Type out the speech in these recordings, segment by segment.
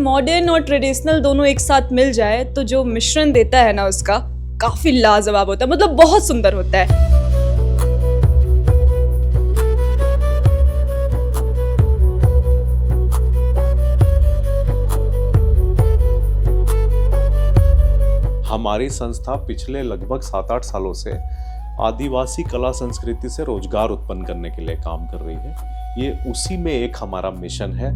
Modern और traditional दोनों एक साथ मिल जाए तो जो मिश्रण देता है ना उसका काफी लाजवाब होता है, मतलब बहुत सुंदर होता है। हमारी संस्था पिछले लगभग 7-8 सालों से आदिवासी कला संस्कृति से रोजगार उत्पन्न करने के लिए काम कर रही है। ये उसी में एक हमारा मिशन है।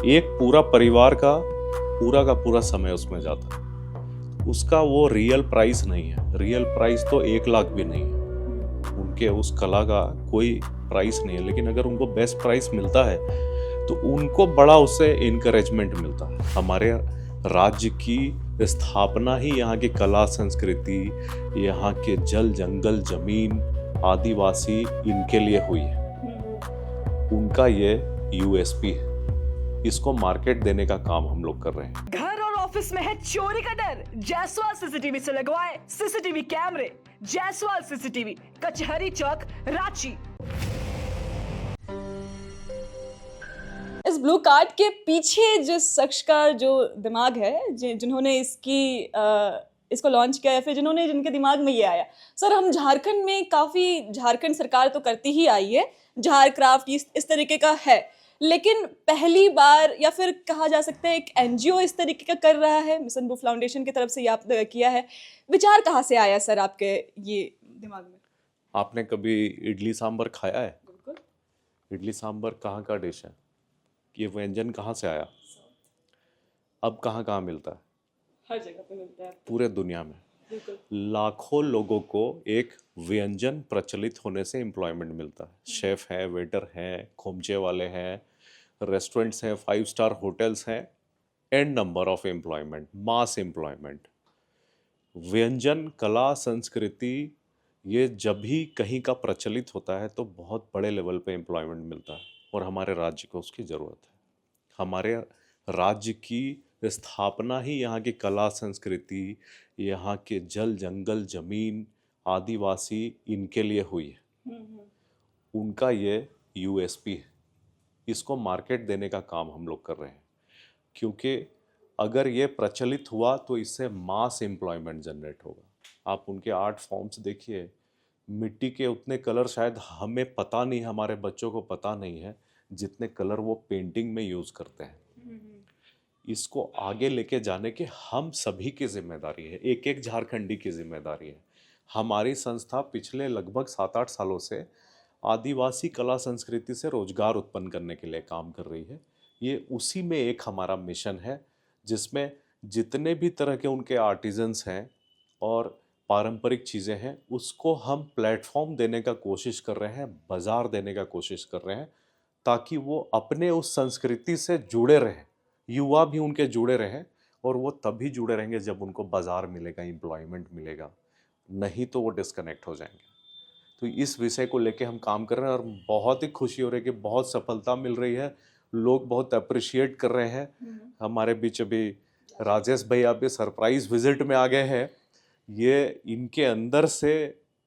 एक पूरा परिवार का पूरा समय उसमें जाता है। उसका वो रियल प्राइस नहीं है। रियल प्राइस तो 1 लाख भी नहीं है। उनके उस कला का कोई प्राइस नहीं है, लेकिन अगर उनको बेस्ट प्राइस मिलता है तो उनको बड़ा उससे इनकरेजमेंट मिलता है। हमारे राज्य की स्थापना ही यहाँ की कला संस्कृति, यहाँ के जल जंगल जमीन आदिवासी इनके लिए हुई है। उनका ये यूएसपी है। इसको मार्केट देने का काम हम लोग कर रहे हैं। घर और ऑफिस में है चोरी का डर, जायसवाल सीसीटीवी से लगवाए सीसीटीवी कैमरे। जायसवाल सीसीटीवी, कचहरी चौक, रांची। इस ब्लू कार्ड के पीछे जिस शख्स का जो दिमाग है, जिन्होंने इसको लॉन्च किया, या फिर जिनके दिमाग में ये आया, सर हम झारखंड में काफ़ी, झारखंड सरकार तो करती ही आई है, झारक्राफ्ट इस तरीके का है, लेकिन पहली बार या फिर कहा जा सकता है एक एनजीओ इस तरीके का कर रहा है। मिशन ब्लू फाउंडेशन की तरफ से ये आप किया है। विचार कहाँ से आया सर आपके ये दिमाग में? आपने कभी इडली सांभर खाया है? बिल्कुल। इडली सांभर कहाँ का डिश है? ये व्यंजन कहाँ से आया? अब कहाँ कहाँ मिलता है? हर जगह पे मिलता है, पूरे दुनिया में। बिल्कुल। लाखों लोगों को एक व्यंजन प्रचलित होने से एम्प्लॉयमेंट मिलता है। शेफ हैं, वेटर हैं, खोमचे वाले हैं, रेस्टोरेंट्स हैं, 5 स्टार होटल्स हैं, and number of employment, mass employment. व्यंजन कला संस्कृति ये जब भी कहीं का प्रचलित होता है तो बहुत बड़े लेवल पे एम्प्लॉयमेंट मिलता है, और हमारे राज्य को उसकी ज़रूरत है। हमारे राज्य की स्थापना ही यहाँ की कला संस्कृति, यहाँ के जल जंगल जमीन आदिवासी इनके लिए हुई है। उनका ये यूएसपी है। इसको मार्केट देने का काम हम लोग कर रहे हैं, क्योंकि अगर ये प्रचलित हुआ तो इससे मास एम्प्लॉयमेंट जनरेट होगा। आप उनके आर्ट फॉर्म्स देखिए, मिट्टी के उतने कलर शायद हमें पता नहीं, हमारे बच्चों को पता नहीं है जितने कलर वो पेंटिंग में यूज़ करते हैं। इसको आगे लेके जाने की हम सभी की जिम्मेदारी है, एक एक झारखंडी की जिम्मेदारी है। हमारी संस्था पिछले लगभग 7-8 सालों से आदिवासी कला संस्कृति से रोजगार उत्पन्न करने के लिए काम कर रही है। ये उसी में एक हमारा मिशन है, जिसमें जितने भी तरह के उनके आर्टिजन्स हैं और पारंपरिक चीज़ें हैं, उसको हम प्लेटफॉर्म देने का कोशिश कर रहे हैं, बाजार देने का कोशिश कर रहे हैं, ताकि वो अपने उस संस्कृति से जुड़े रहें, युवा भी उनके जुड़े रहें, और वो तभी जुड़े रहेंगे जब उनको बाजार मिलेगा, एम्प्लॉयमेंट मिलेगा, नहीं तो वो डिस्कनेक्ट हो जाएंगे। तो इस विषय को लेके हम काम कर रहे हैं, और बहुत ही खुशी हो रही है कि बहुत सफलता मिल रही है, लोग बहुत अप्रिशिएट कर रहे हैं। हमारे बीच अभी राजेश भैया भी सरप्राइज विजिट में आ गए हैं। ये इनके अंदर से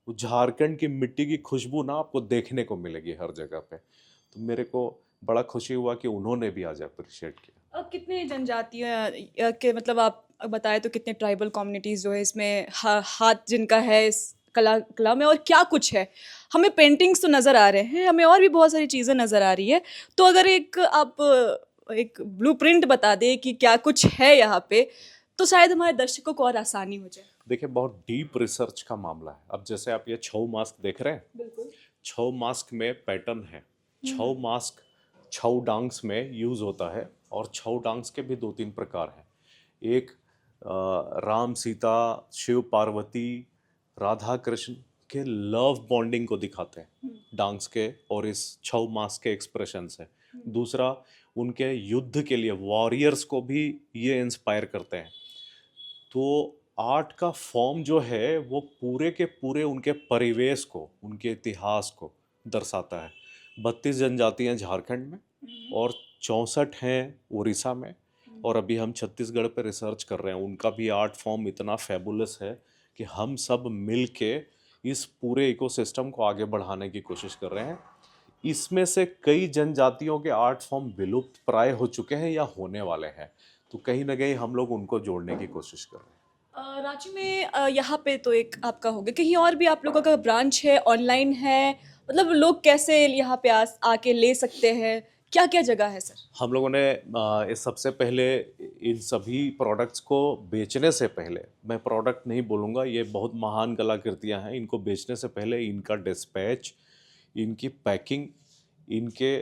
झारखंड की मिट्टी की खुशबू ना आपको देखने को मिलेगी हर जगह पे। तो मेरे को बड़ा खुशी हुआ कि उन्होंने भी आज अप्रिशिएट किया। कितने जनजातियाँ के, मतलब आप बताएं तो कितने ट्राइबल कम्युनिटीज़ जो है इसमें हाथ जिनका है इस कला में, और क्या कुछ है? हमें पेंटिंग्स तो नज़र आ रहे हैं, हमें और भी बहुत सारी चीज़ें नज़र आ रही है, तो अगर आप एक ब्लूप्रिंट बता दें कि क्या कुछ है यहाँ पे, तो शायद हमारे दर्शकों को और आसानी हो जाए। देखिए, बहुत डीप रिसर्च का मामला है। अब जैसे आप ये छऊ मास्क देख रहे हैं, बिल्कुल। छऊ मास्क में पैटर्न है। छऊ मास्क छऊ डांग्स में यूज होता है, और छऊ डांग्स के भी 2-3 प्रकार हैं। एक राम सीता, शिव पार्वती, राधा कृष्ण के लव बॉन्डिंग को दिखाते हैं डांग्स के, और इस छऊ मास्क के एक्सप्रेशंस है। दूसरा, उनके युद्ध के लिए वॉरियर्स को भी ये इंस्पायर करते हैं। तो आर्ट का फॉर्म जो है वो पूरे के पूरे उनके परिवेश को, उनके इतिहास को दर्शाता है। 32 जनजातियाँ झारखंड में, और 64 हैं उड़ीसा में, और अभी हम छत्तीसगढ़ पे रिसर्च कर रहे हैं। उनका भी आर्ट फॉर्म इतना फैबुलस है कि हम सब मिल के इस पूरे इकोसिस्टम को आगे बढ़ाने की कोशिश कर रहे हैं। इसमें से कई जनजातियों के आर्ट फॉर्म विलुप्त प्राय हो चुके हैं या होने वाले हैं, तो कहीं ना कहीं हम लोग उनको जोड़ने की कोशिश कर रहे हैं। रांची में यहाँ पे तो एक आपका हो गया, कहीं और भी आप लोगों का ब्रांच है, ऑनलाइन है, मतलब लोग कैसे यहाँ पे आके ले सकते हैं, क्या क्या जगह है सर? हम लोगों ने इस सबसे पहले इन सभी प्रोडक्ट्स को बेचने से पहले, मैं प्रोडक्ट नहीं बोलूँगा, ये बहुत महान कलाकृतियाँ हैं, इनको बेचने से पहले इनका डिस्पैच, इनकी पैकिंग, इनके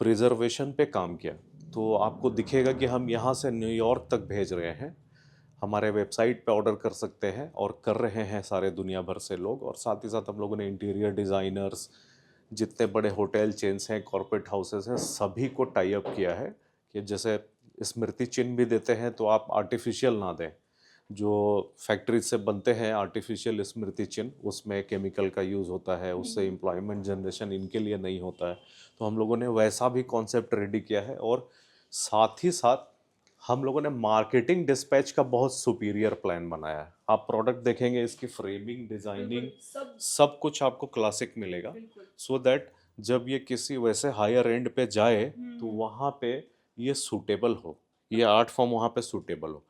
प्रिजर्वेशन पे काम किया। तो आपको दिखेगा कि हम यहाँ से न्यूयॉर्क तक भेज रहे हैं। हमारे वेबसाइट पे ऑर्डर कर सकते हैं और कर रहे हैं सारे दुनिया भर से लोग। और साथ ही साथ हम लोगों ने इंटीरियर डिज़ाइनर्स, जितने बड़े होटल चेन्स हैं, कॉर्पोरेट हाउसेस हैं, सभी को टाई अप किया है कि जैसे स्मृति चिन्ह भी देते हैं तो आप आर्टिफिशियल ना दें। जो फैक्ट्री से बनते हैं आर्टिफिशियल स्मृति चिन्ह, उसमें केमिकल का यूज़ होता है, उससे एम्प्लॉयमेंट जनरेशन इनके लिए नहीं होता है। तो हम लोगों ने वैसा भी कॉन्सेप्ट रेडी किया है। और साथ ही साथ हम लोगों ने मार्केटिंग डिस्पैच का बहुत सुपीरियर प्लान बनाया है। आप प्रोडक्ट देखेंगे, इसकी फ्रेमिंग, डिज़ाइनिंग, सब कुछ आपको क्लासिक मिलेगा, सो दैट जब ये किसी वैसे हायर एंड पे जाए तो वहाँ पे ये सूटेबल हो, ये आर्ट फॉर्म वहाँ पे सूटेबल हो।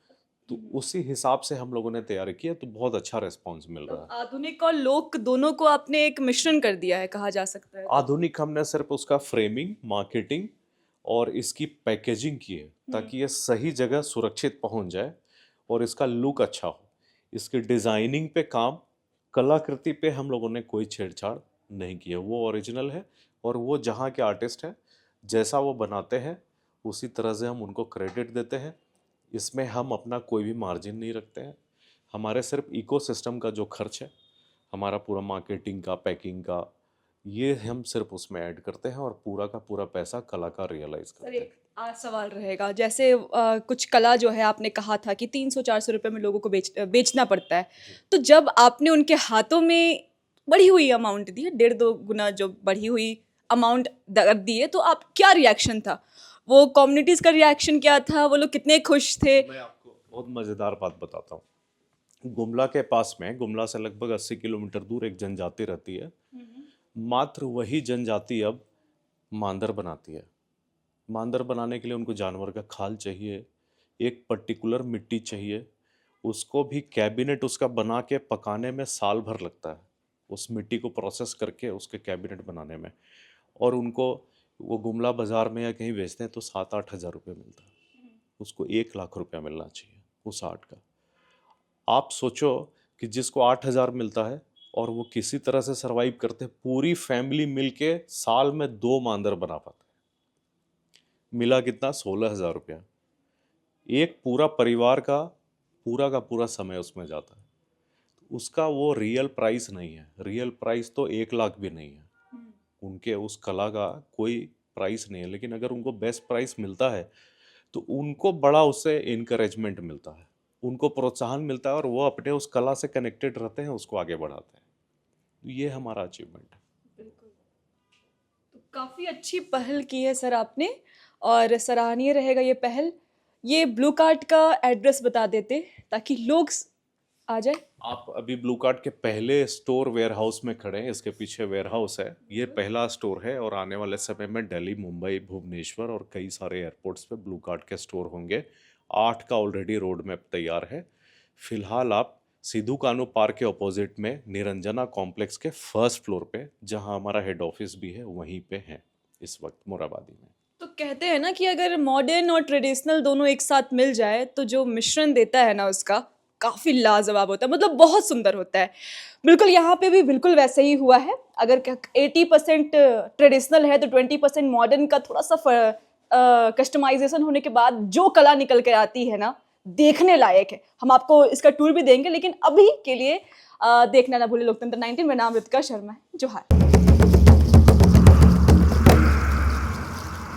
तो उसी हिसाब से हम लोगों ने तैयारी की है, तो बहुत अच्छा रिस्पॉन्स मिल रहा है। आधुनिक और लोक दोनों को आपने एक मिश्रण कर दिया है, कहा जा सकता है। आधुनिक हमने सिर्फ उसका फ्रेमिंग, मार्केटिंग और इसकी पैकेजिंग की है ताकि ये सही जगह सुरक्षित पहुंच जाए और इसका लुक अच्छा हो। इसकी डिज़ाइनिंग पे काम, कलाकृति पे हम लोगों ने कोई छेड़छाड़ नहीं की है। वो ओरिजिनल है और वो जहाँ के आर्टिस्ट हैं, जैसा वो बनाते हैं उसी तरह से हम उनको क्रेडिट देते हैं। इसमें हम अपना कोई भी मार्जिन नहीं रखते हैं। हमारे सिर्फ इकोसिस्टम का जो खर्च है, हमारा पूरा मार्केटिंग का, पैकिंग का, ये हम सिर्फ उसमें ऐड करते हैं और पूरा का पूरा पैसा कलाकार रियलाइज सर करते हैं। एक आज सवाल रहेगा, जैसे कुछ कला जो है आपने कहा था कि 300-400 रुपए में लोगों को बेचना पड़ता है, तो जब आपने उनके हाथों में बढ़ी हुई अमाउंट दी है, 1.5-2 गुना जो बढ़ी हुई अमाउंट दी है, तो आप क्या रिएक्शन था? वो कम्युनिटीज़ का रिएक्शन क्या था? वो लोग कितने खुश थे? मैं आपको बहुत मज़ेदार बात बताता हूँ। गुमला के पास में, गुमला से लगभग 80 किलोमीटर दूर एक जनजाति रहती है। मात्र वही जनजाति अब मांदर बनाती है। मांदर बनाने के लिए उनको जानवर का खाल चाहिए, एक पर्टिकुलर मिट्टी चाहिए, उसको भी कैबिनेट उसका बना के पकाने में साल भर लगता है, उस मिट्टी को प्रोसेस करके उसके कैबिनेट बनाने में। और उनको वो गुमला बाज़ार में या कहीं बेचते हैं तो 7-8 हज़ार रुपये मिलता है। उसको 1 लाख रुपया मिलना चाहिए उस आर्ट का। आप सोचो कि जिसको 8 हज़ार मिलता है और वो किसी तरह से सरवाइव करते हैं, पूरी फैमिली मिलके साल में 2 मांदर बना पाते हैं। मिला कितना? 16 हज़ार रुपया। एक पूरा परिवार का पूरा समय उसमें जाता है। उसका वो रियल प्राइस नहीं है। रियल प्राइस तो 1 लाख भी नहीं है। उनके उस कला का कोई प्राइस नहीं है। लेकिन अगर उनको बेस्ट प्राइस मिलता है तो उनको बड़ा उससे इनकरेजमेंट मिलता है, उनको प्रोत्साहन मिलता है और वो अपने उस कला से कनेक्टेड रहते हैं, उसको आगे बढ़ाते हैं। तो ये हमारा अचीवमेंट है। बिल्कुल, तो काफ़ी अच्छी पहल की है सर आपने और सराहनीय रहेगा ये पहल। ये ब्लू कार्ट का एड्रेस बता देते ताकि लोग आ जाए। आप अभी ब्लू कार्ट के पहले स्टोर वेयर हाउस में खड़े हैं, इसके पीछे वेयर हाउस है, ये पहला स्टोर है। और आने वाले समय में दिल्ली, मुंबई, भुवनेश्वर और कई सारे एयरपोर्ट्स पे ब्लू कार्ट के स्टोर होंगे। 8 का ऑलरेडी रोड मैप तैयार है। फिलहाल आप सिद्धू कानू पार्क के ऑपोजिट में निरंजना कॉम्प्लेक्स के फर्स्ट फ्लोर पे, जहां हमारा हेड ऑफिस भी है, वहीं पे हैं इस वक्त मोराबादी में। तो कहते हैं ना कि अगर मॉडर्न और ट्रेडिशनल दोनों एक साथ मिल जाए तो जो मिश्रण देता है ना उसका काफ़ी लाजवाब होता है, मतलब बहुत सुंदर होता है। बिल्कुल यहाँ पे भी बिल्कुल वैसे ही हुआ है। अगर 80% ट्रेडिशनल है तो 20% मॉडर्न का थोड़ा सा कस्टमाइजेशन होने के बाद जो कला निकल कर आती है ना, देखने लायक है। हम आपको इसका टूर भी देंगे, लेकिन अभी के लिए देखना ना भूले लोकतंत्र 19। मेरा नाम ऋतिका शर्मा है। जोहार।